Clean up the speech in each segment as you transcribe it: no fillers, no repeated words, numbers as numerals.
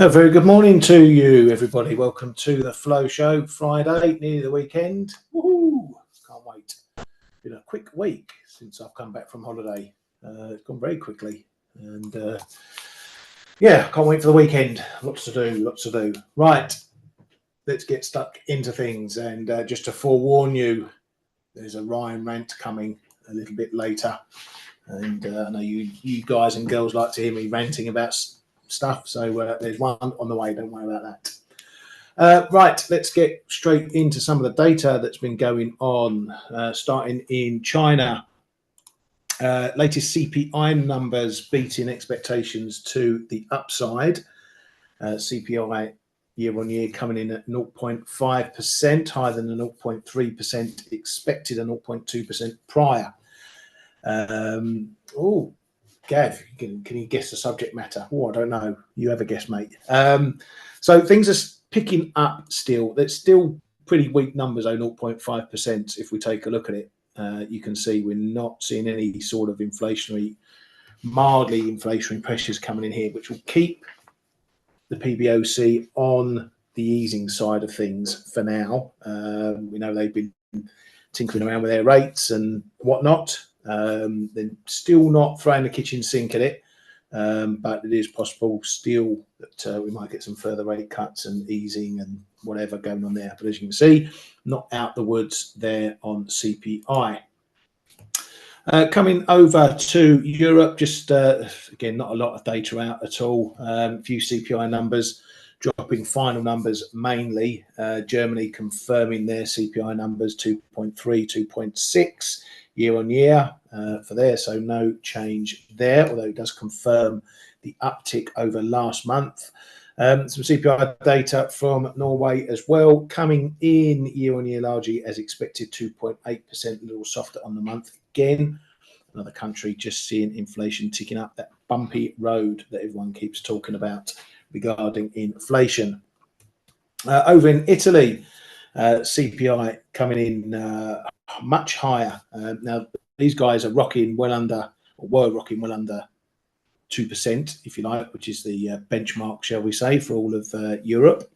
A very good morning to you, everybody. Welcome to the Flow Show. Friday, nearly the weekend. Woohoo! Can't wait. Been a quick week since I've come back from holiday. It's gone very quickly, and yeah, can't wait for the weekend. Lots to do. Right, let's get stuck into things. And just to forewarn you, there's a Rant coming a little bit later. And I know you guys and girls like to hear me ranting about stuff, so there's one on the way. Don't worry about that. Right, let's get straight into some of the data that's been going on, starting in China. Latest CPI numbers beating expectations to the upside. CPI year on year coming in at 0.5%, higher than the 0.3% expected and 0.2% prior. Oh, Gav, can you guess the subject matter? Oh, I don't know. You have a guess, mate. So things are picking up still. There's still pretty weak numbers, 0.5%. If we take a look at it, you can see we're not seeing any sort of mildly inflationary pressures coming in here, which will keep the PBOC on the easing side of things for now. We know they've been tinkering around with their rates and whatnot. They're still not throwing the kitchen sink at it, but it is possible still that we might get some further rate cuts and easing and whatever going on there. But as you can see, not out the woods there on CPI. Coming over to Europe, just again, not a lot of data out at all. A few CPI numbers, dropping final numbers mainly. Germany confirming their CPI numbers 2.3, 2.6 year on year for there, so no change there, although it does confirm the uptick over last month. Some CPI data from Norway as well, coming in year on year largely as expected, 2.8%, a little softer on the month. Again, another country just seeing inflation ticking up, that bumpy road that everyone keeps talking about regarding inflation. Over in Italy, CPI coming in much higher. Now, these guys are were rocking well under 2%, if you like, which is the benchmark, shall we say, for all of Europe.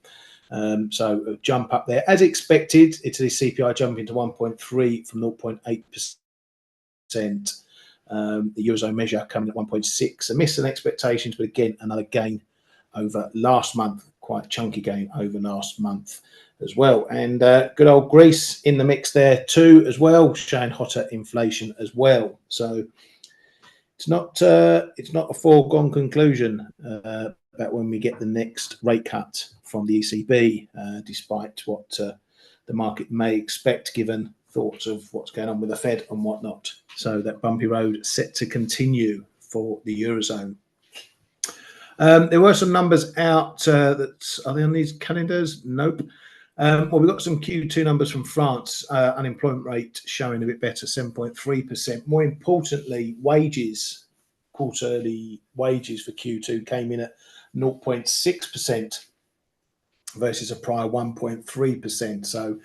So a jump up there. As expected, Italy's CPI jumping to 1.3 from 0.8%. The Eurozone measure coming at 1.6. A miss in expectations, but again, another gain over last month. Quite a chunky gain over last month as well. And good old Greece in the mix there too as well, showing hotter inflation as well. So it's not a foregone conclusion about when we get the next rate cut from the ECB, despite what the market may expect given thoughts of what's going on with the Fed and whatnot. So that bumpy road set to continue for the Eurozone. There were some numbers out that are they on these calendars? Nope. Well, we've got some Q2 numbers from France. Unemployment rate showing a bit better, 7.3%. More importantly, wages, quarterly wages for Q2 came in at 0.6% versus a prior 1.3%. So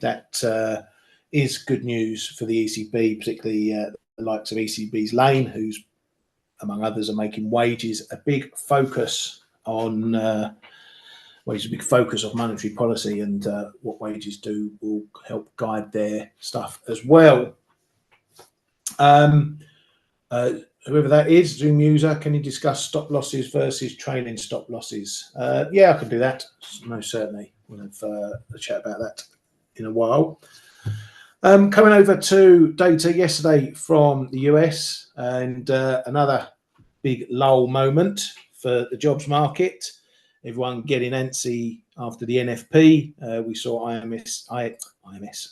that is good news for the ECB, particularly the likes of ECB's Lane, who's, among others, are making wages a big focus on wages, a big focus of monetary policy, and what wages do will help guide their stuff as well. Whoever that is, Zoom user, can you discuss stop losses versus trailing stop losses? Yeah, I can do that. Most certainly. We'll have a chat about that in a while. Coming over to data yesterday from the US, and another big lull moment for the jobs market. Everyone getting antsy after the NFP. We saw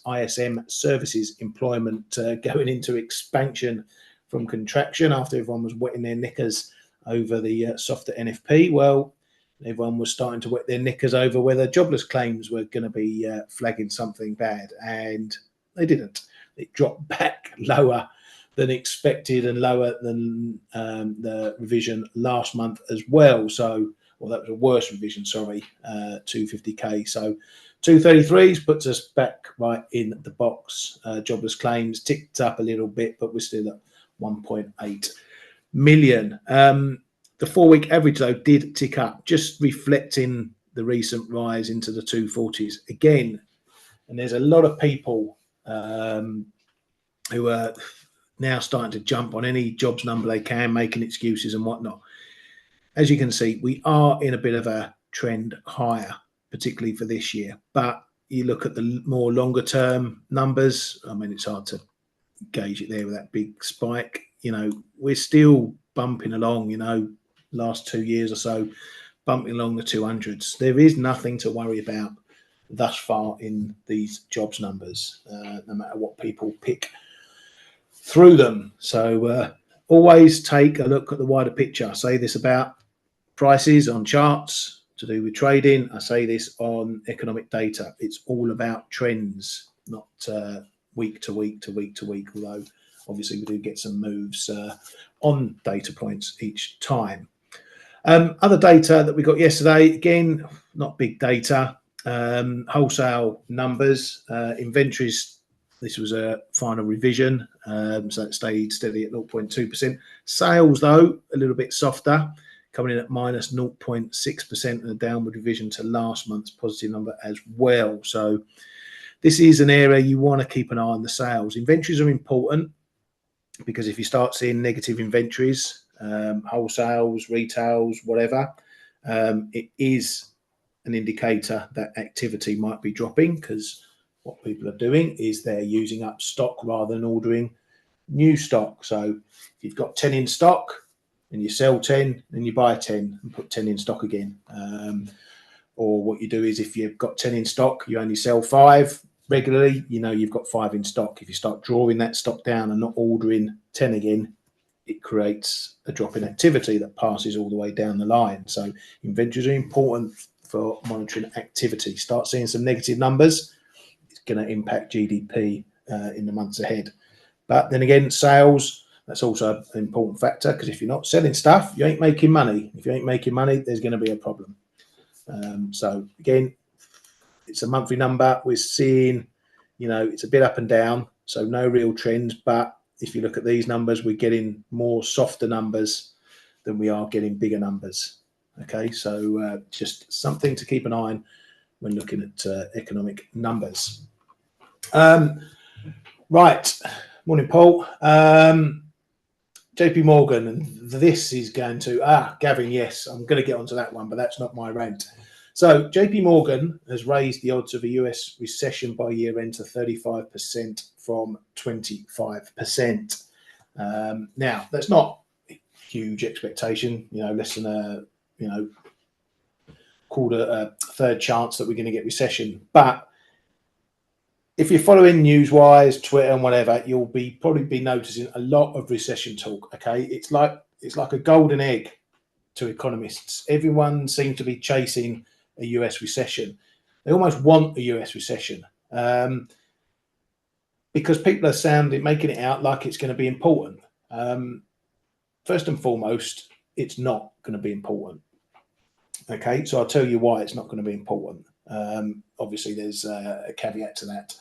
ISM services employment going into expansion from contraction after everyone was wetting their knickers over the softer NFP. Well, everyone was starting to wet their knickers over whether jobless claims were going to be flagging something bad, and they didn't. It dropped back lower than expected and lower than the revision last month as well. So, well, that was a worse revision, sorry, 250k. So 233s puts us back right in the box. Jobless claims ticked up a little bit, but we're still at 1.8 million. The 4-week average, though, did tick up, just reflecting the recent rise into the 240s again. And there's a lot of people who are now starting to jump on any jobs number they can, making excuses and whatnot. As you can see, we are in a bit of a trend higher, particularly for this year. But you look at the more longer term numbers, I mean, it's hard to gauge it there with that big spike. We're still bumping along, last 2 years or so, bumping along the 200s. There is nothing to worry about thus far in these jobs numbers, no matter what people pick through them. So always take a look at the wider picture. I say this about prices on charts to do with trading. I say this on economic data. It's all about trends, not week to week to week to week, although obviously we do get some moves on data points each time. Other data that we got yesterday, again, not big data, wholesale numbers, inventories. This was a final revision, so it stayed steady at 0.2%. Sales, though, a little bit softer, coming in at minus 0.6% and a downward revision to last month's positive number as well. So this is an area you want to keep an eye on the sales. Inventories are important because if you start seeing negative inventories, wholesales, retails, whatever, it is an indicator that activity might be dropping, because what people are doing is they're using up stock rather than ordering new stock. So if you've got 10 in stock and you sell 10, then you buy 10 and put 10 in stock again. Or what you do is if you've got 10 in stock, you only sell 5 regularly, you've got 5 in stock. If you start drawing that stock down and not ordering 10 again, it creates a drop in activity that passes all the way down the line. So inventories are important for monitoring activity. Start seeing some negative numbers, it's going to impact GDP in the months ahead. But then again, sales, that's also an important factor, because if you're not selling stuff, you ain't making money. If you ain't making money, there's going to be a problem. So again, it's a monthly number. We're seeing, it's a bit up and down, so no real trends. But if you look at these numbers, we're getting more softer numbers than we are getting bigger numbers. Okay, so just something to keep an eye on when looking at economic numbers. Right, morning, Paul. JP Morgan, and this is going to, Gavin, yes, I'm going to get onto that one, but that's not my rant. So JP Morgan has raised the odds of a US recession by year end to 35% from 25%. Now, that's not a huge expectation, less than a third chance that we're going to get recession. But if you're following news-wise, Twitter and whatever, you'll probably be noticing a lot of recession talk. Okay, it's like a golden egg to economists. Everyone seems to be chasing a US recession. They almost want a US recession because people are making it out like it's going to be important. First and foremost, it's not going to be important. Okay, so I'll tell you why it's not going to be important. Obviously, there's a caveat to that.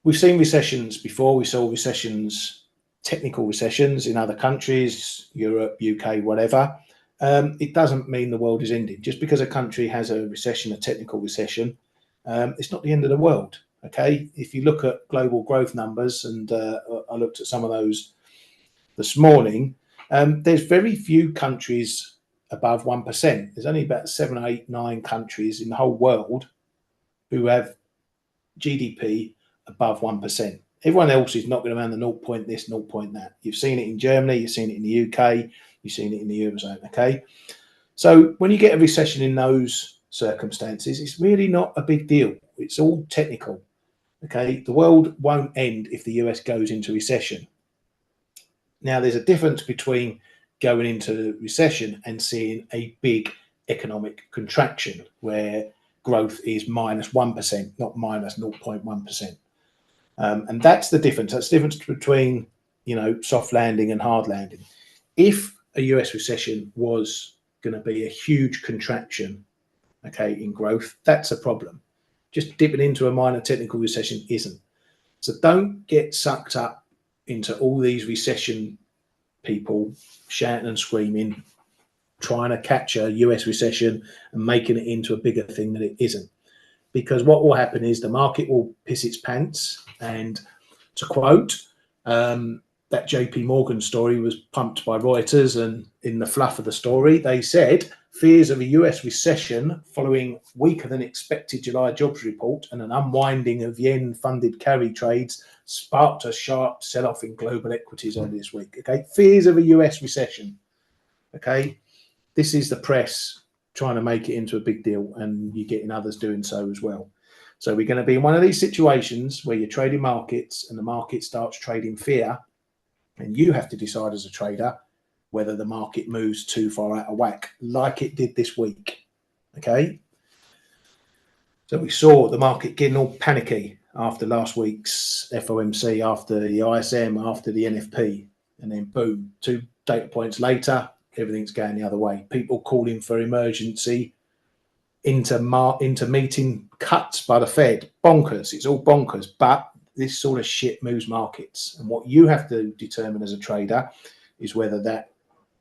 We've seen recessions before. We saw recessions, technical recessions in other countries, Europe, UK, whatever. It doesn't mean the world is ending. Just because a country has a recession, a technical recession, it's not the end of the world. Okay, if you look at global growth numbers, and I looked at some of those this morning, there's very few countries above 1%. There's only about 7, 8, 9 countries in the whole world who have GDP above 1%. Everyone else is knocking around the 0 point this, 0 point that. You've seen it in Germany, you've seen it in the UK, you've seen it in the Eurozone. Okay, so when you get a recession in those circumstances, it's really not a big deal. It's all technical. Okay, the world won't end if the US goes into recession. Now, there's a difference between going into recession and seeing a big economic contraction where growth is minus 1%, not minus 0.1%. And that's the difference. That's the difference between, soft landing and hard landing. If a US recession was going to be a huge contraction, okay, in growth, that's a problem. Just dipping into a minor technical recession isn't. So don't get sucked up into all these recession people shouting and screaming. trying to catch a US recession and making it into a bigger thing than it isn't. Because what will happen is the market will piss its pants. And to quote, that JP Morgan story was pumped by Reuters, and in the fluff of the story, they said fears of a US recession following weaker than expected July jobs report and an unwinding of yen-funded carry trades sparked a sharp sell-off in global equities earlier this week. Okay, fears of a US recession. Okay, this is the press trying to make it into a big deal, and you're getting others doing so as well. So we're going to be in one of these situations where you're trading markets and the market starts trading fear, and you have to decide as a trader whether the market moves too far out of whack, like it did this week. Okay. So we saw the market getting all panicky after last week's FOMC, after the ISM, after the NFP, and then boom, 2 data points later, everything's going the other way. People calling for emergency meeting cuts by the Fed. Bonkers. It's all bonkers. But this sort of shit moves markets. And what you have to determine as a trader is whether that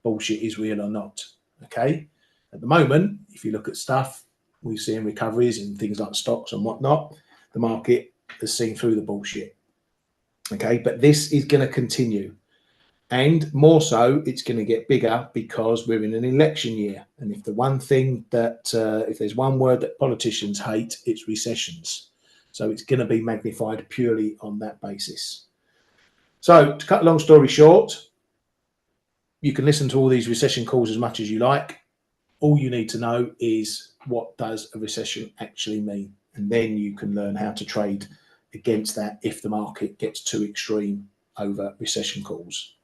bullshit is real or not. Okay. At the moment, if you look at stuff, we're seeing recoveries in things like stocks and whatnot. The market has seen through the bullshit. Okay. But this is going to continue. And more so, it's going to get bigger because we're in an election year. And if the one thing that, if there's one word that politicians hate, it's recessions. So it's going to be magnified purely on that basis. So to cut a long story short, you can listen to all these recession calls as much as you like. All you need to know is what does a recession actually mean? And then you can learn how to trade against that if the market gets too extreme over recession calls.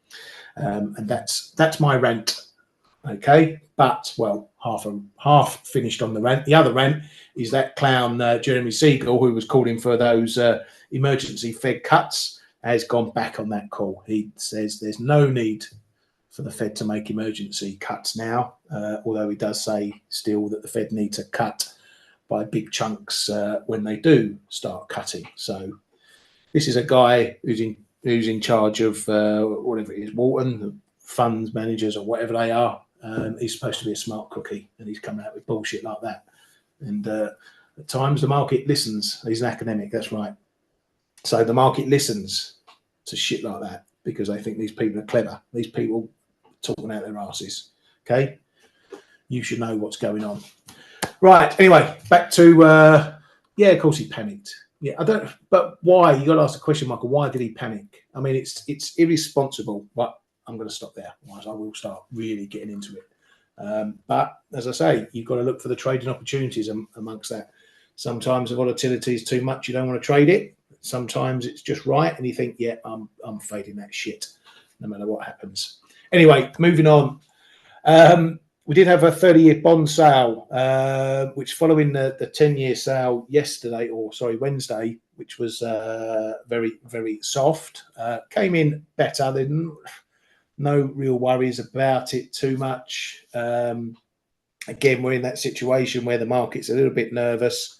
And that's my rant. Okay, but well, half finished on the rant. The other rant is that clown Jeremy Siegel, who was calling for those emergency Fed cuts, has gone back on that call. He says there's no need for the Fed to make emergency cuts now, although he does say still that the Fed need to cut by big chunks when they do start cutting. So this is a guy who's in charge of whatever it is, Walton, funds managers or whatever they are. He's supposed to be a smart cookie, and he's coming out with bullshit like that. And at times the market listens. He's an academic, that's right. So the market listens to shit like that because they think these people are clever. These people talking out their asses. Okay, you should know what's going on. Right. Anyway, back to yeah. Of course, he panicked. Yeah, I don't. But why? You got to ask the question, Michael. Why did he panic? I mean, it's irresponsible. But I'm going to stop there. Otherwise, I will start really getting into it. But as I say, you've got to look for the trading opportunities amongst that. Sometimes the volatility is too much. You don't want to trade it. Sometimes it's just right, and you think, yeah, I'm fading that shit, no matter what happens. Anyway, moving on. We did have a 30-year bond sale, which following the 10-year sale Wednesday, which was very, very soft, came in better. Than no real worries about it too much. Again, we're in that situation where the market's a little bit nervous.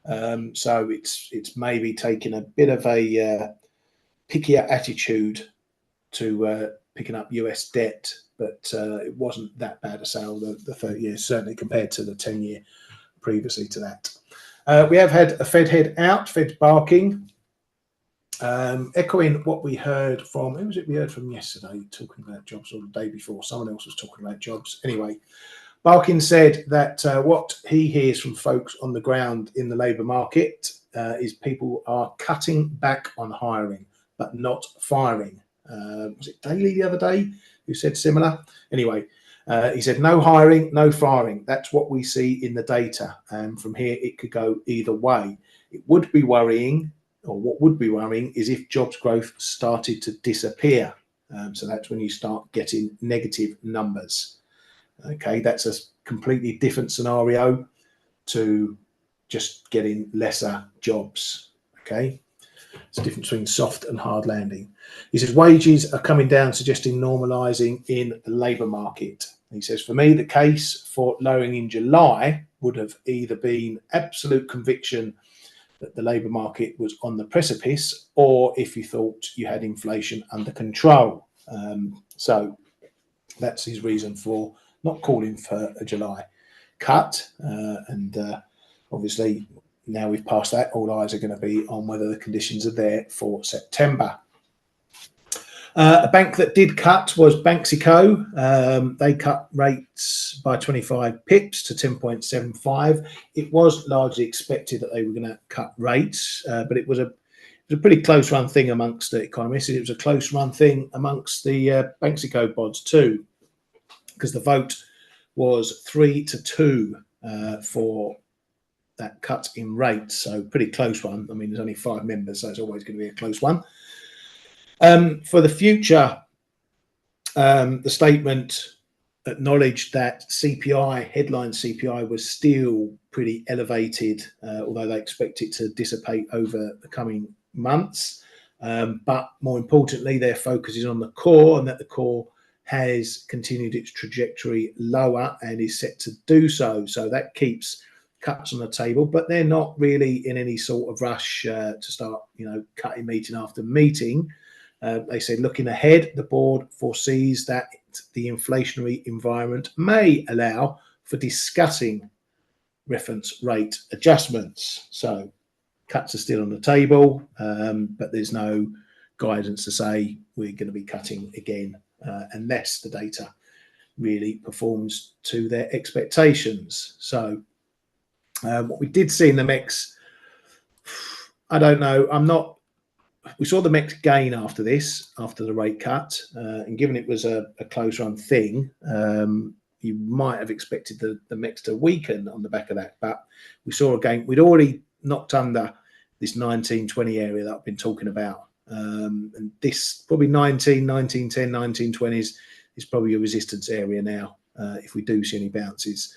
So it's maybe taking a bit of a pickier attitude to picking up US debt, but it wasn't that bad a sale, the 30 years, certainly compared to the 10-year previously to that. We have had a Fed head out, Fed's barking, echoing what we heard from, who was it we heard from yesterday, talking about jobs, or the day before, someone else was talking about jobs. Anyway, Barkin said that what he hears from folks on the ground in the labour market is people are cutting back on hiring, but not firing. Was it Daly the other day who said similar? Anyway, he said no hiring, no firing. That's what we see in the data. And from here, it could go either way. It would be worrying, or what would be worrying, is if jobs growth started to disappear. So that's when you start getting negative numbers. Okay, that's a completely different scenario to just getting lesser jobs. Okay. It's the difference between soft and hard landing. He says wages are coming down, suggesting normalising in the labour market. He says, for me, the case for lowering in July would have either been absolute conviction that the labour market was on the precipice, or if you thought you had inflation under control. So that's his reason for not calling for a July cut, and obviously now we've passed that, all eyes are going to be on whether the conditions are there for September. A bank that did cut was Banxico. They cut rates by 25 pips to 10.75. It was largely expected that they were going to cut rates, but it was a pretty close run thing amongst the economists. It was a close run thing amongst the Banxico bods too, because the vote was 3-2 for that cut in rates. So pretty close one. I mean, there's only 5 members, so it's always going to be a close one. For the future, the statement acknowledged that CPI, headline CPI, was still pretty elevated, although they expect it to dissipate over the coming months. But more importantly, their focus is on the core, and that the core has continued its trajectory lower and is set to do so. So that keeps cuts on the table, but they're not really in any sort of rush to start, cutting meeting after meeting. They said, looking ahead, the board foresees that the inflationary environment may allow for discussing reference rate adjustments. So cuts are still on the table, but there's no guidance to say we're going to be cutting again unless the data really performs to their expectations. So what we did see in the mix, I don't know, we saw the MEX gain after the rate cut, and given it was a close run thing, you might have expected the MEX to weaken on the back of that. But we saw a gain. We'd already knocked under this 1920 area that I've been talking about, and this probably 1910, 1920s is probably a resistance area now if we do see any bounces.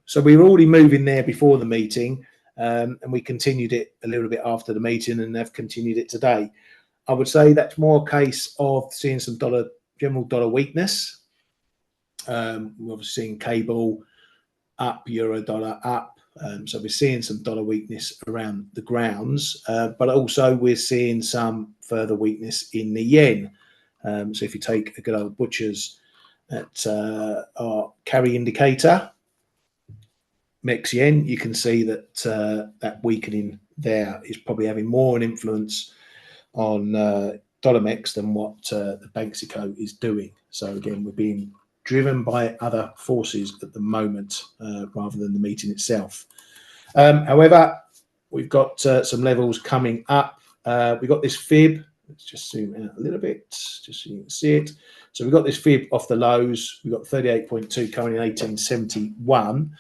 So we were already moving there before the meeting. And we continued it a little bit after the meeting, and they've continued it today. I would say that's more a case of seeing some general dollar weakness. We're obviously seeing cable up, euro dollar up. So we're seeing some dollar weakness around the grounds, but also we're seeing some further weakness in the yen. So if you take a good old butcher's at our carry indicator, MEX yen, you can see that that weakening there is probably having more an influence on dollar MEX than what the Banxico is doing. So again, we're being driven by other forces at the moment rather than the meeting itself. However, we've got some levels coming up. We've got this fib. Let's just zoom out a little bit, just so you can see it. So we've got this fib off the lows. We've got 38.2 coming in 1871.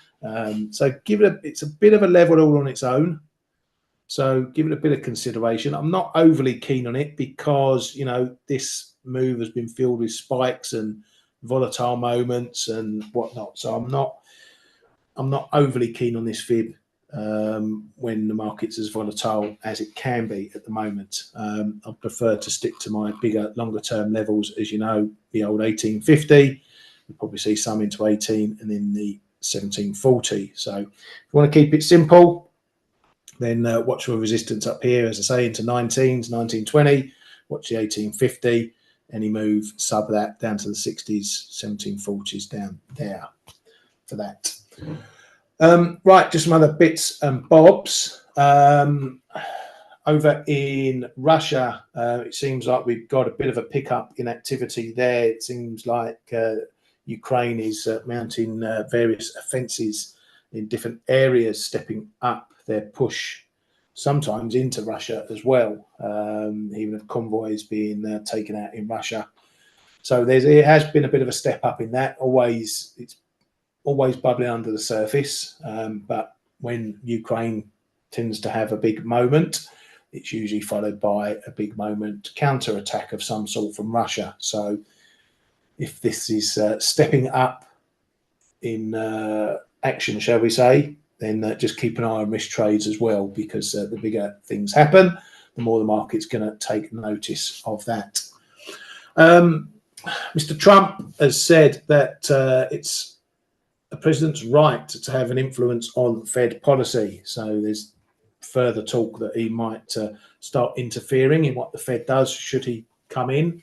So it's a bit of a level all on its own. So give it a bit of consideration. I'm not overly keen on it because, this move has been filled with spikes and volatile moments and whatnot. So I'm not overly keen on this fib when the market's as volatile as it can be at the moment. I prefer to stick to my bigger, longer term levels, as you know, the old 1850. You'll probably see some into 18 and then the 1740. So if you want to keep it simple, then watch for resistance up here, as I say, into 19s, 1920. Watch the 1850. Any move sub that down to the 60s, 1740s down there for that. Right, just some other bits and bobs. Over in Russia, it seems like we've got a bit of a pickup in activity there. It seems like Ukraine is mounting various offences in different areas, stepping up their push, sometimes into Russia as well, even if convoys being taken out in Russia. So it has been a bit of a step up in that. It's always bubbling under the surface, but when Ukraine tends to have a big moment, it's usually followed by a big moment counter-attack of some sort from Russia. So if this is stepping up in action, shall we say, then just keep an eye on risk trades as well, because the bigger things happen, the more the market's going to take notice of that. Mr. Trump has said that it's the president's right to have an influence on Fed policy. So there's further talk that he might start interfering in what the Fed does should he come in.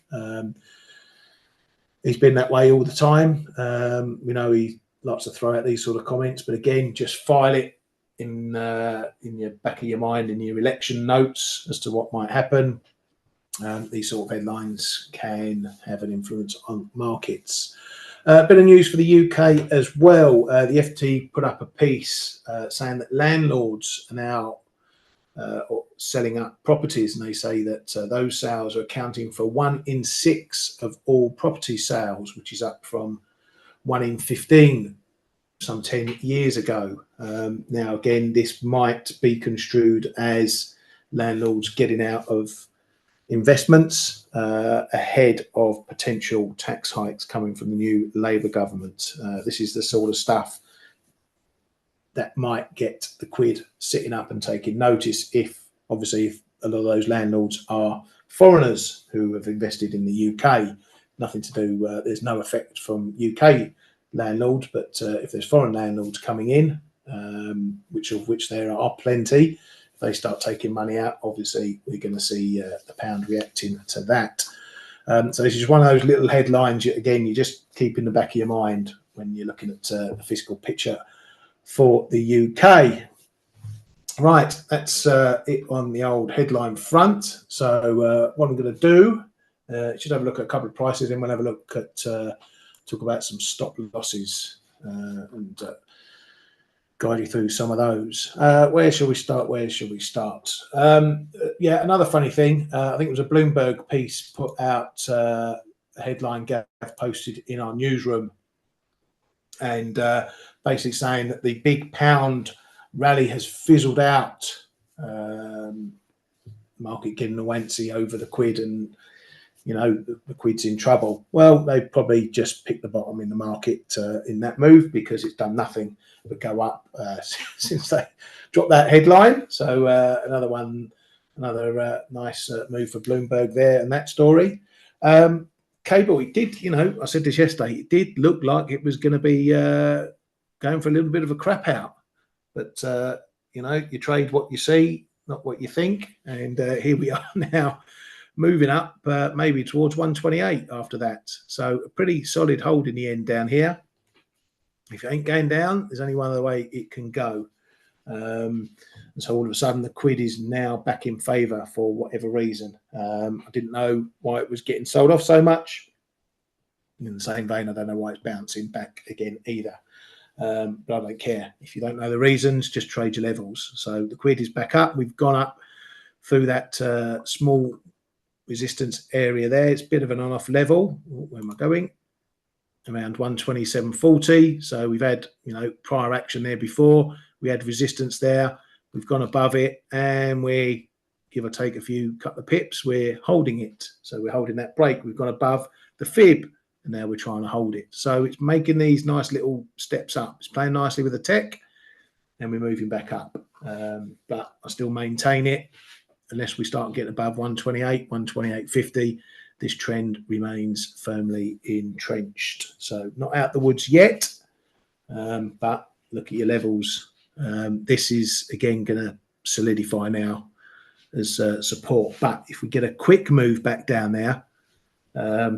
he's been that way all the time. We know he likes to throw out these sort of comments, but again, just file it in your back of your mind, in your election notes as to what might happen. These sort of headlines can have an influence on markets. Bit of news for the UK as well. The FT put up a piece saying that landlords are now selling up properties, and they say that those sales are accounting for 1 in 6 of all property sales, which is up from 1 in 15 some 10 years ago. Now, again, this might be construed as landlords getting out of investments ahead of potential tax hikes coming from the new Labour government. This is the sort of stuff that might get the quid sitting up and taking notice if a lot of those landlords are foreigners who have invested in the UK. Nothing to do, there's no effect from UK landlords, but if there's foreign landlords coming in, which there are plenty, if they start taking money out, obviously we're going to see the pound reacting to that. So this is one of those little headlines, again, you just keep in the back of your mind when you're looking at the fiscal picture for the UK. Right, that's it on the old headline front. So what I'm going to do, should have a look at a couple of prices, then we'll have a look at talk about some stop losses and guide you through some of those. Where shall we start? Yeah, another funny thing. I think it was a Bloomberg piece put out a headline Gav posted in our newsroom, and basically saying that the big pound rally has fizzled out. Market getting a wancy over the quid, and the quid's in trouble. Well, they probably just picked the bottom in the market in that move, because it's done nothing but go up since they dropped that headline. So another nice move for Bloomberg there, and that story. Cable, it did, I said this yesterday, it did look like it was going to be going for a little bit of a crap out. But, you trade what you see, not what you think. And here we are now, moving up maybe towards 128 after that. So a pretty solid hold in the end down here. If it ain't going down, there's only one other way it can go. And so all of a sudden the quid is now back in favour for whatever reason. I didn't know why it was getting sold off so much. In the same vein, I don't know why it's bouncing back again either. But I don't care. If you don't know the reasons, just trade your levels. So the quid is back up. We've gone up through that small resistance area there. It's a bit of an on-off level. Where am I going? Around 127.40. So we've had, prior action there before. We had resistance there. We've gone above it, and we, give or take a couple of pips, we're holding it. So we're holding that break. We've gone above the fib, and now we're trying to hold it. So it's making these nice little steps up. It's playing nicely with the tech, and we're moving back up. But I still maintain it. Unless we start getting above 128, 128.50, this trend remains firmly entrenched. So not out the woods yet, but look at your levels. This is, again, going to solidify now as support. But if we get a quick move back down there,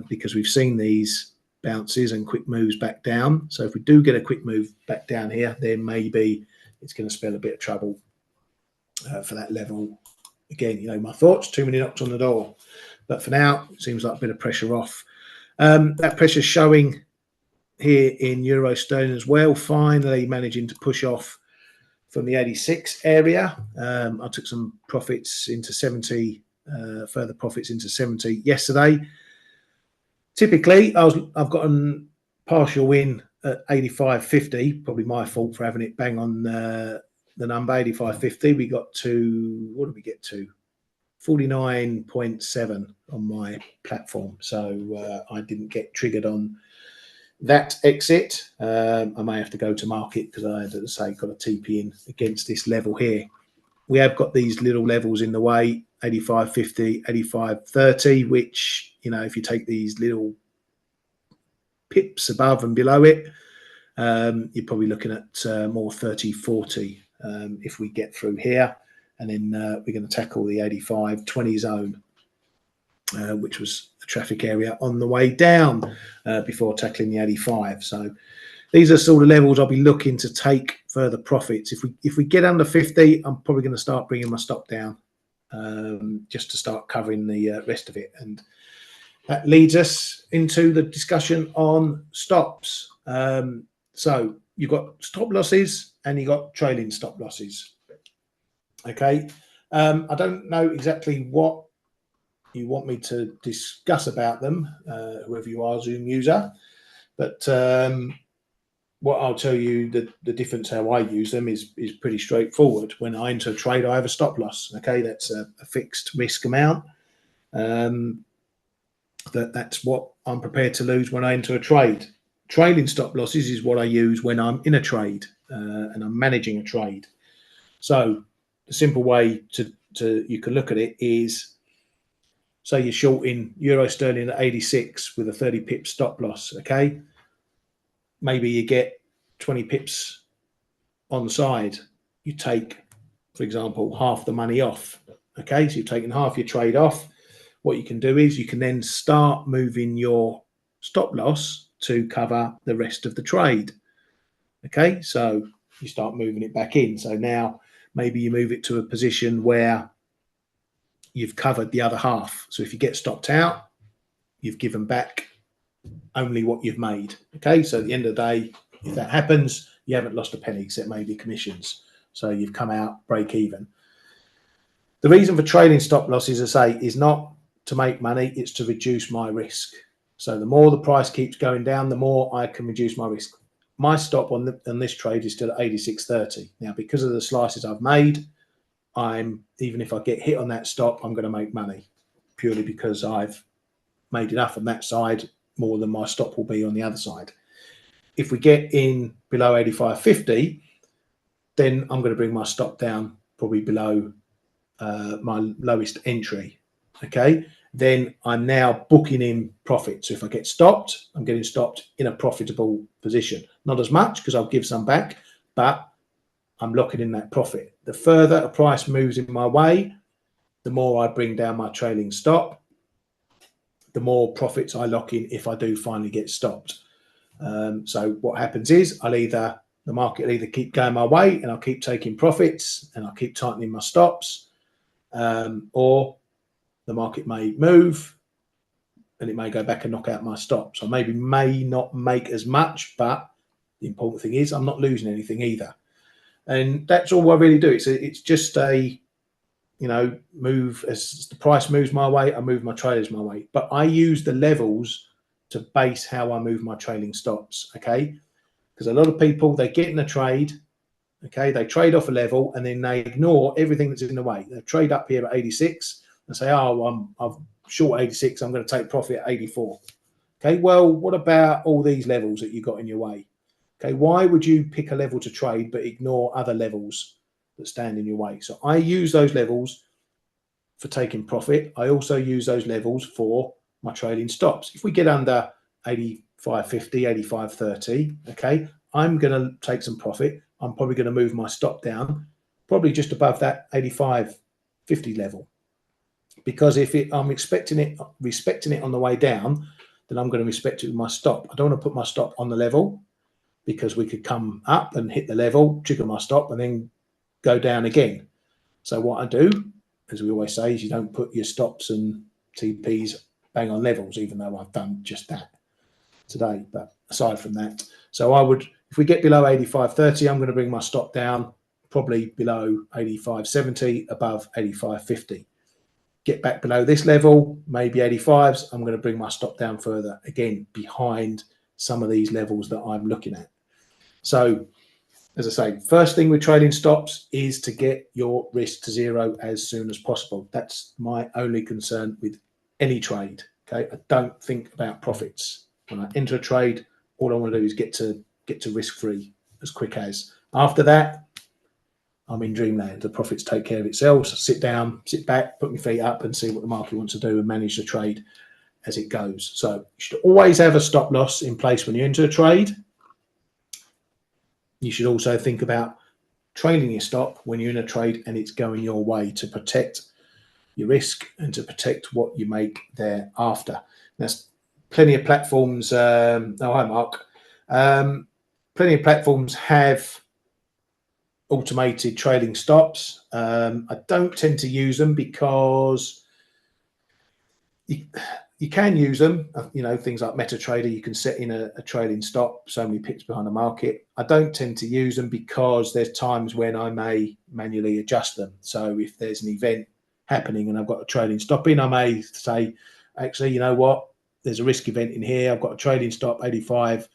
because we've seen these bounces and quick moves back down. So if we do get a quick move back down here, then maybe it's going to spell a bit of trouble for that level. Again, my thoughts, too many knocks on the door. But for now, it seems like a bit of pressure off. That pressure showing here in euro sterling as well, finally managing to push off from the 86 area. I took some profits into 70, further profits into 70 yesterday. Typically, I've gotten partial win at 85.50. Probably my fault for having it bang on the number 85.50. We got to, what did we get to? 49.7 on my platform. So I didn't get triggered on that exit. I may have to go to market because I, as I say, got a TP in against this level here. We have got these little levels in the way, 85.50, 85.30, which, if you take these little pips above and below it, you're probably looking at more 30.40 if we get through here. And then we're going to tackle the 85.20 zone. which was the traffic area on the way down before tackling the 85. So these are sort of levels I'll be looking to take further profits. If we get under 50, I'm probably going to start bringing my stop down just to start covering the rest of it. And that leads us into the discussion on stops. So you've got stop losses and you've got trailing stop losses. Okay. I don't know exactly what you want me to discuss about them, whoever you are, Zoom user, but what I'll tell you, the difference how I use them is pretty straightforward. When I enter a trade, I have a stop loss. Okay, that's a fixed risk amount. That's what I'm prepared to lose when I enter a trade. Trailing stop losses is what I use when I'm in a trade and I'm managing a trade. So the simple way to you can look at it is, say you're shorting euro sterling at 86 with a 30 pip stop loss. Okay, maybe you get 20 pips on the side. You take, for example, half the money off. Okay, so you've taken half your trade off. What you can do is you can then start moving your stop loss to cover the rest of the trade. Okay, so you start moving it back in. So now maybe you move it to a position where you've covered the other half. So if you get stopped out, you've given back only what you've made. Okay, so at the end of the day, if that happens, you haven't lost a penny except maybe commissions. So you've come out break even. The reason for trading stop losses, as I say, is not to make money, it's to reduce my risk. So the more the price keeps going down, the more I can reduce my risk. My stop on this trade is still at 86.30. Now, because of the slices I've made, even if I get hit on that stop, I'm going to make money purely because I've made enough on that side more than my stop will be on the other side. If we get in below 85.50, then I'm going to bring my stop down probably below my lowest entry. Okay, then I'm now booking in profit. So if I get stopped, I'm getting stopped in a profitable position. Not as much because I'll give some back, but I'm locking in that profit. The further a price moves in my way, the more I bring down my trailing stop, the more profits I lock in if I do finally get stopped. So what happens is the market will either keep going my way and I'll keep taking profits and I'll keep tightening my stops, or the market may move and it may go back and knock out my stop. So maybe may not make as much, but the important thing is I'm not losing anything either. And that's all I really do. It's just a, move as the price moves my way, I move my traders my way. But I use the levels to base how I move my trailing stops, okay? Because a lot of people, they get in a trade, okay? They trade off a level and then they ignore everything that's in the way. They trade up here at 86 and say, oh, I'm short 86, I'm going to take profit at 84. Okay, well, what about all these levels that you got in your way? Okay, why would you pick a level to trade but ignore other levels that stand in your way? So I use those levels for taking profit. I also use those levels for my trading stops. If we get under 85.50, 85.30, okay, I'm going to take some profit. I'm probably going to move my stop down, probably just above that 85.50 level. Because if I'm respecting it on the way down, then I'm going to respect it with my stop. I don't want to put my stop on the level because we could come up and hit the level, trigger my stop, and then go down again. So what I do, as we always say, is you don't put your stops and TPs bang on levels, even though I've done just that today. But aside from that, so I would, if we get below 85.30, I'm going to bring my stop down probably below 85.70, above 85.50. Get back below this level, maybe 85s, I'm going to bring my stop down further, again, behind some of these levels that I'm looking at. So, as I say, first thing with trading stops is to get your risk to zero as soon as possible. That's my only concern with any trade. Okay, I don't think about profits. When I enter a trade, all I want to do is get to risk-free as quick as. After that, I'm in dreamland. The profits take care of itself. So sit down, sit back, put my feet up and see what the market wants to do and manage the trade as it goes. So you should always have a stop loss in place when you enter a trade. You should also think about trailing your stop when you're in a trade and it's going your way to protect your risk and to protect what you make thereafter. There's plenty of platforms. Oh, hi, Mark. Plenty of platforms have automated trading stops. I don't tend to use them because you can use them, things like MetaTrader, you can set in a trading stop so many pips behind the market. I don't tend to use them because there's times when I may manually adjust them. So if there's an event happening and I've got a trading stop in, I may say, actually, you know what, there's a risk event in here. I've got a trading stop, 85,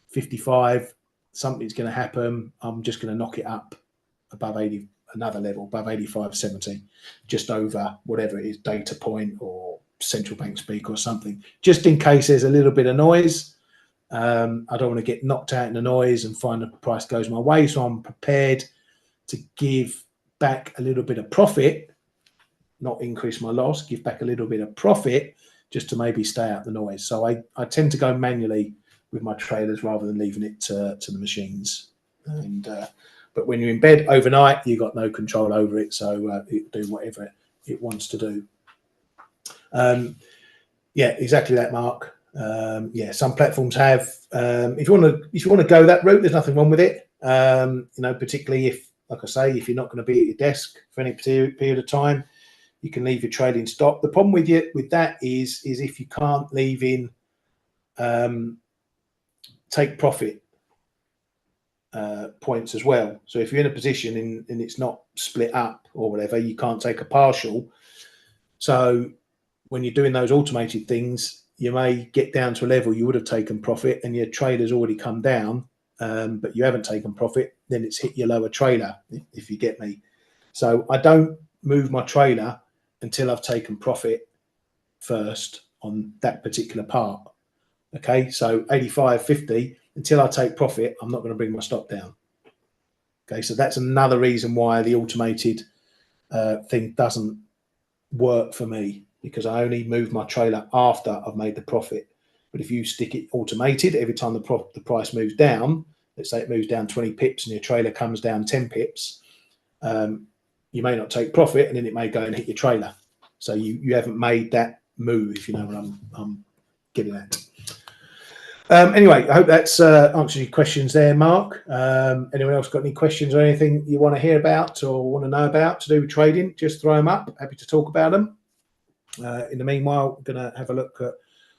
55, something's going to happen. I'm just going to knock it up above 80, another level, above 85, 70, just over whatever it is, data point or central bank speak or something, just in case there's a little bit of noise. I don't want to get knocked out in the noise and find the price goes my way. So I'm prepared to give back a little bit of profit, not increase my loss, give back a little bit of profit just to maybe stay out the noise. So I tend to go manually with my traders rather than leaving it to the machines. And but when you're in bed overnight, you've got no control over it. So it'll do whatever it wants to do. Yeah, exactly that, Mark. Yeah, some platforms have. If you want to go that route, there's nothing wrong with it. Particularly if, like I say, if you're not going to be at your desk for any period of time, you can leave your trading stop. The problem with that is if you can't leave in take profit points as well. So if you're in a position and it's not split up or whatever, you can't take a partial. So when you're doing those automated things, you may get down to a level you would have taken profit and your trader's already come down, but you haven't taken profit, then it's hit your lower trailer, if you get me. So I don't move my trailer until I've taken profit first on that particular part. Okay, so 85, 50, until I take profit, I'm not going to bring my stop down. Okay, so that's another reason why the automated thing doesn't work for me, because I only move my trailer after I've made the profit. But if you stick it automated, every time the price moves down, let's say it moves down 20 pips and your trailer comes down 10 pips, you may not take profit and then it may go and hit your trailer. So you haven't made that move, if you know what I'm getting at. Anyway, I hope that's answered your questions there, Mark. Anyone else got any questions or anything you want to hear about or want to know about to do with trading? Just throw them up. Happy to talk about them. In the meanwhile, we're going to have a look at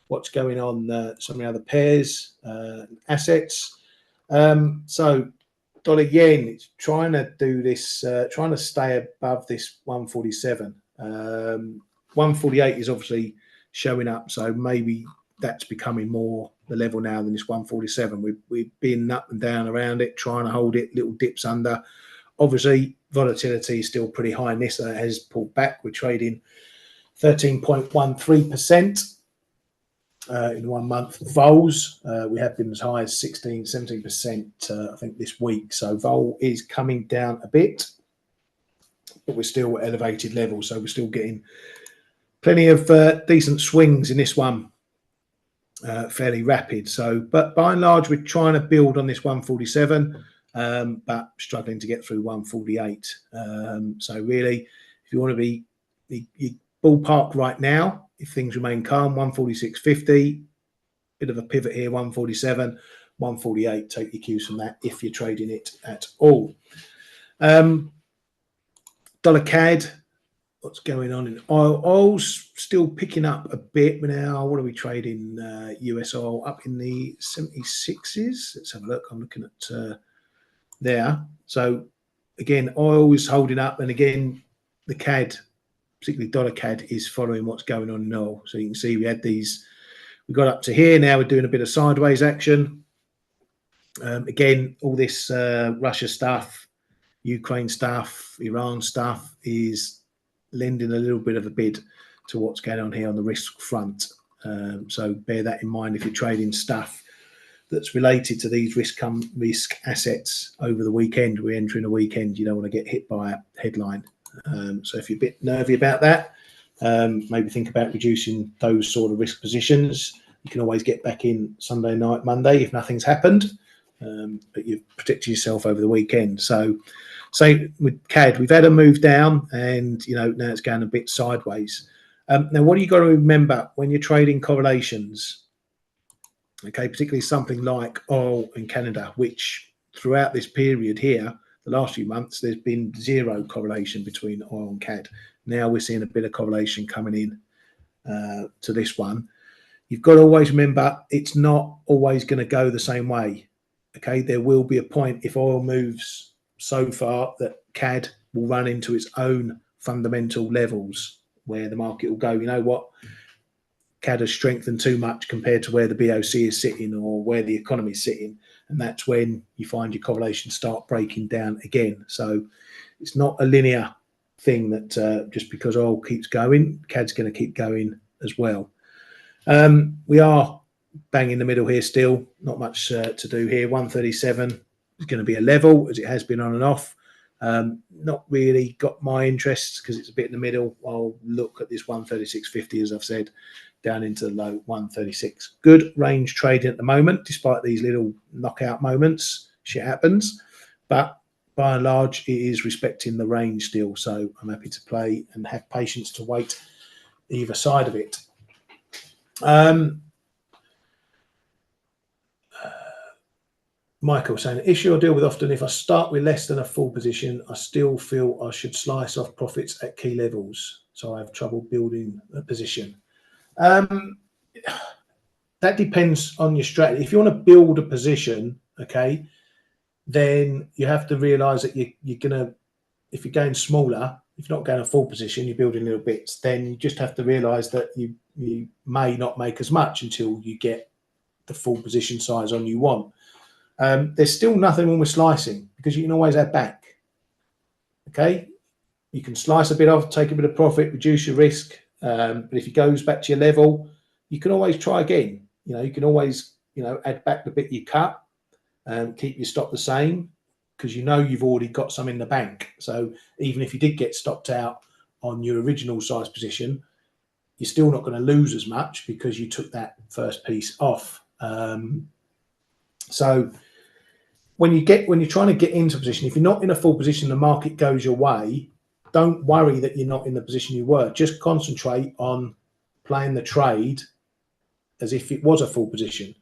what's going on some of the other pairs, assets. So dollar yen, it's trying to do this, trying to stay above this 147. 148 is obviously showing up, so maybe that's becoming more the level now than this 147. We've been up and down around it, trying to hold it, little dips under. Obviously, volatility is still pretty high in this, and it has pulled back. We're trading 13.13% in 1 month. Vols, we have been as high as 16, 17%, I think, this week. So vol is coming down a bit, but we're still at elevated levels. So we're still getting plenty of decent swings in this one, fairly rapid. So, but by and large, we're trying to build on this 147, but struggling to get through 148. So really, if you want to be ballpark right now, if things remain calm, 146.50, bit of a pivot here, 147, 148, take your cues from that if you're trading it at all. Dollar CAD, what's going on in oil? Oil's still picking up a bit now. What are we trading? US oil up in the 76s. Let's have a look. I'm looking at there. So again, oil is holding up, and again, the CAD, particularly dollar CAD, is following what's going on in oil. So you can see we had these, we got up to here. Now we're doing a bit of sideways action. Again, all this Russia stuff, Ukraine stuff, Iran stuff is lending a little bit of a bid to what's going on here on the risk front. So bear that in mind if you're trading stuff that's related to these risk assets over the weekend. We're entering a weekend. You don't want to get hit by a headline. So if you're a bit nervy about that, maybe think about reducing those sort of risk positions. You can always get back in Sunday night, Monday if nothing's happened, but you've protected yourself over the weekend. So So with CAD, we've had a move down, and now it's going a bit sideways. Now, what do you got to remember when you're trading correlations? Okay, particularly something like oil in Canada, which throughout this period here, the last few months, there's been zero correlation between oil and CAD. Now we're seeing a bit of correlation coming in to this one. You've got to always remember it's not always going to go the same way. Okay, there will be a point if oil moves so far that CAD will run into its own fundamental levels where the market will go, you know what, CAD has strengthened too much compared to where the BOC is sitting or where the economy is sitting. And that's when you find your correlation start breaking down again. So it's not a linear thing that just because oil keeps going, CAD's going to keep going as well. We are bang in the middle here still. Not much to do here. 137 is going to be a level as it has been on and off. Not really got my interests because it's a bit in the middle. I'll look at this 136.50, as I've said, down into the low 136. Good range trading at the moment, despite these little knockout moments. Shit happens, but by and large, it is respecting the range still. So I'm happy to play and have patience to wait either side of it. Michael saying, issue I deal with often, if I start with less than a full position, I still feel I should slice off profits at key levels. So I have trouble building a position. That depends on your strategy. If you want to build a position, okay, then you have to realize that you're going to, if you're going smaller, if you're not going a full position, you're building little bits, then you just have to realize that you may not make as much until you get the full position size on you want. There's still nothing wrong with slicing because you can always add back. Okay, you can slice a bit off, take a bit of profit, reduce your risk. But if it goes back to your level, you can always try again. You can always add back the bit you cut and keep your stop the same because you've already got some in the bank. So even if you did get stopped out on your original size position, you're still not going to lose as much because you took that first piece off. So when you're trying to get into a position, if you're not in a full position, the market goes your way, don't worry that you're not in the position you were. Just concentrate on playing the trade as if it was a full position.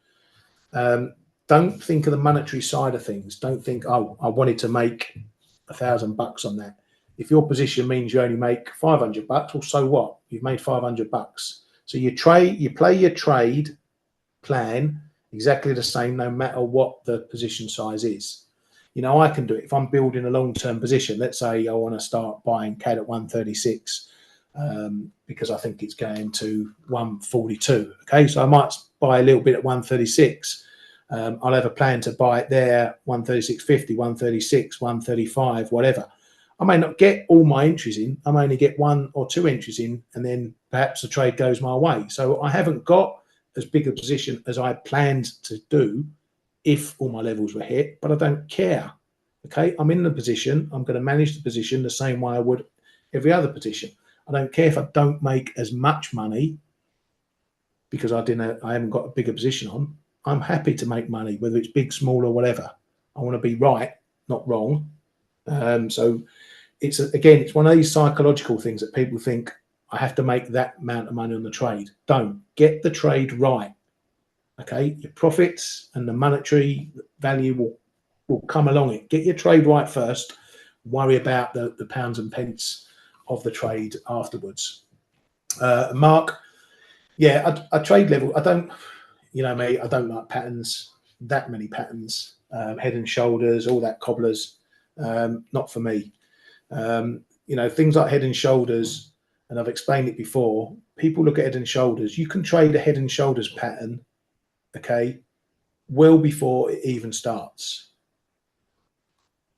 Don't think of the monetary side of things. Don't think, oh, I wanted to make $1,000 on that. If your position means you only make $500, well, so what? You've made $500. So you play your trade plan exactly the same, no matter what the position size is. I can do it if I'm building a long-term position. Let's say I want to start buying CAD at 136 because I think it's going to 142. Okay, so I might buy a little bit at 136. I'll have a plan to buy it there, 136.50, 136, 135, whatever. I may not get all my entries in. I may only get 1 or 2 entries in, and then perhaps the trade goes my way. So I haven't got as big a position as I planned to do if all my levels were hit, but I don't care. Okay, I'm in the position. I'm going to manage the position the same way I would every other position. I don't care if I don't make as much money because I haven't got a bigger position on. I'm happy to make money, whether it's big, small, or whatever. I want to be right, not wrong. So it's one of these psychological things that people think, I have to make that amount of money on the trade. Don't. Get the trade right. Okay, your profits and the monetary value will come along it. Get your trade right first. Worry about the pounds and pence of the trade afterwards. Mark, yeah, I trade level. I don't, me, I don't like patterns, that many patterns, head and shoulders, all that cobblers. Not for me. Things like head and shoulders, and I've explained it before. People look at head and shoulders. You can trade a head and shoulders pattern, okay, well before it even starts.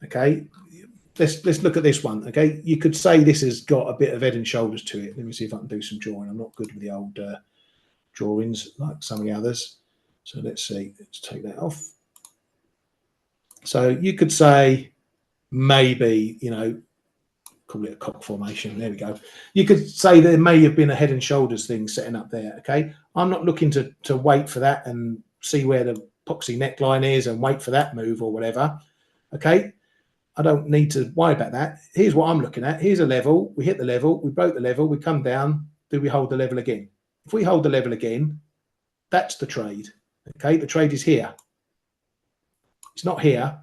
Okay, let's look at this one. Okay, you could say this has got a bit of head and shoulders to it. Let me see if I can do some drawing. I'm not good with the old drawings like some of the others. So let's see. Let's take that off. So you could say maybe, call it a cock formation. There we go. You could say there may have been a head and shoulders thing setting up there. Okay, I'm not looking to wait for that and see where the epoxy neckline is and wait for that move or whatever. Okay, I don't need to worry about that. Here's what I'm looking at. Here's a level. We hit the level. We broke the level. We come down. Do we hold the level again? If we hold the level again, that's the trade. Okay, the trade is here. It's not here.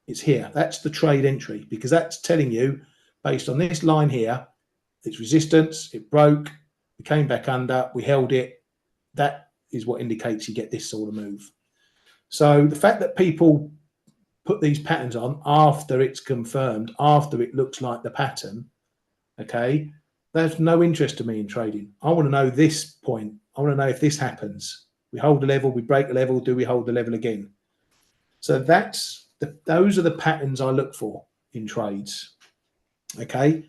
It's here. That's the trade entry, because that's telling you, based on this line here, it's resistance, it broke, we came back under, we held it. That is what indicates you get this sort of move. So the fact that people put these patterns on after it's confirmed, after it looks like the pattern, okay, there's no interest to me in trading. I want to know this point. I want to know if this happens. We hold the level, we break the level, do we hold the level again? So those are the patterns I look for in trades. Okay.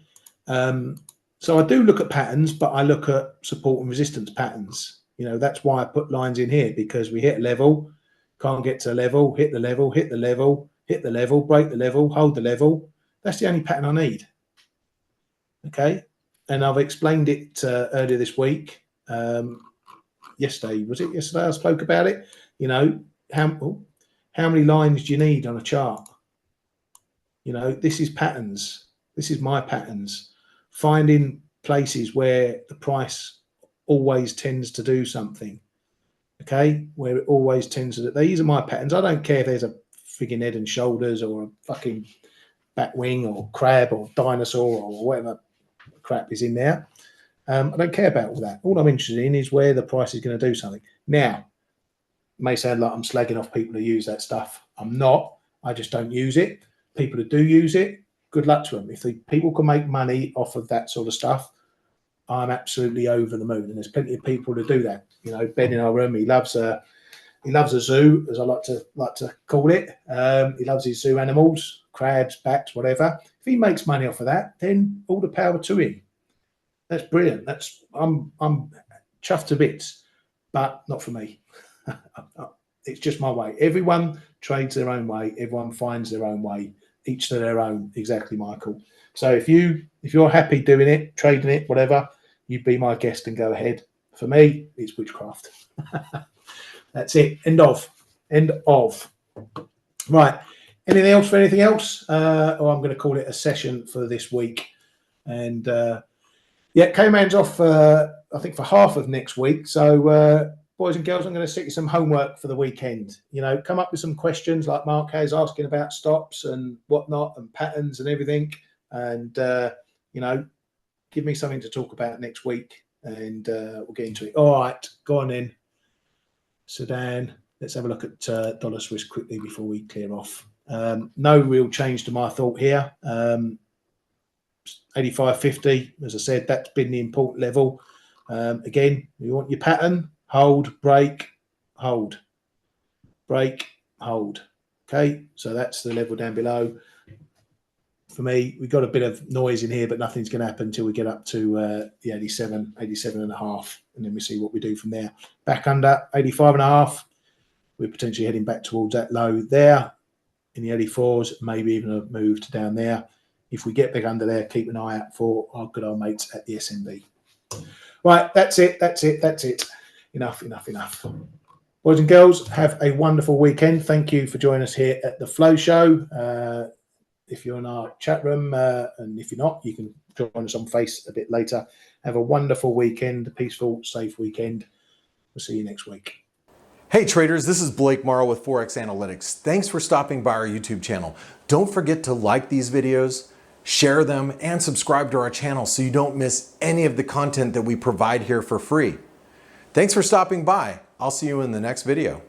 So I do look at patterns, but I look at support and resistance patterns. You know, that's why I put lines in here, because we hit a level, can't get to a level, hit the level, hit the level, hit the level, break the level, hold the level. That's the only pattern I need. Okay. And I've explained it earlier this week. Yesterday, was it yesterday I spoke about it? You know, how many lines do you need on a chart? You know, this is patterns. This is my patterns. Finding places where the price always tends to do something. Okay, where it always tends to. These are my patterns. I don't care if there's a frigging head and shoulders or a fucking bat wing or crab or dinosaur or whatever crap is in there. I don't care about all that. All I'm interested in is where the price is going to do something. Now, it may sound like I'm slagging off people who use that stuff. I'm not. I just don't use it. People who do use it, good luck to them. If people can make money off of that sort of stuff, I'm absolutely over the moon. And there's plenty of people who do that. You know, Ben in our room, he loves a zoo, as I like to call it. He loves his zoo animals, crabs, bats, whatever. If he makes money off of that, then all the power to him. That's brilliant. I'm chuffed to bits, but not for me. It's just my way. Everyone trades their own way. Everyone finds their own way. Each to their own. Exactly, Michael. So if you're happy doing it, trading it, whatever, you be my guest and go ahead. For me, it's witchcraft. That's it. End of. Right. Anything else for anything else? Or I'm going to call it a session for this week. And yeah, K-Man's off, I think, for half of next week. So, boys and girls, I'm going to set you some homework for the weekend. You know, come up with some questions like Mark has, asking about stops and whatnot and patterns and everything. And, you know, give me something to talk about next week and we'll get into it. All right, go on then. Sudan, let's have a look at dollar Swiss quickly before we clear off. No real change to my thought here. 85.50, as I said, that's been the important level. Again, you want your pattern, hold, break, hold, break, hold. Okay, so that's the level down below. For me, we've got a bit of noise in here, but nothing's going to happen until we get up to the 87 and a half, and then we see what we do from there. Back under 85 and a half, we're potentially heading back towards that low there in the 84s, maybe even a move to down there. If we get back under there, keep an eye out for our good old mates at the SMB. Right, that's it. Enough. Boys and girls, have a wonderful weekend. Thank you for joining us here at the Flow Show. If you're in our chat room, and if you're not, you can join us on Face a bit later. Have a wonderful weekend, a peaceful, safe weekend. We'll see you next week. Hey traders, this is Blake Morrow with ForexAnalytix. Thanks for stopping by our YouTube channel. Don't forget to like these videos, share them, and subscribe to our channel so you don't miss any of the content that we provide here for free. Thanks for stopping by. I'll see you in the next video.